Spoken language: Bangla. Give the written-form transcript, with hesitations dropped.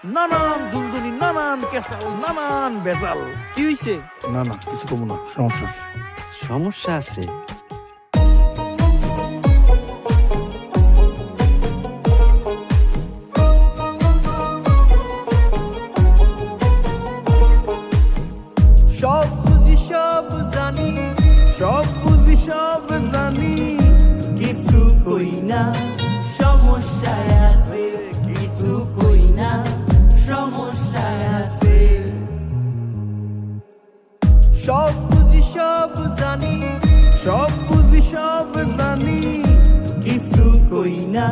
নানান দুলদুলি, নানান কেসাল, নানান বেজাল। কি হইছে? না না, কিছু কমু না, সমস্যা আছে। সমস্যা আছে? সব বুঝি সব জানি, সব বুঝি সব জানি, কিছু কই না, সমস্যায় আছে, কিছু কই না, সমস্যায় আছে। সব বুঝি সব জানি, সব বুঝি সব জানি, কিছু কই না,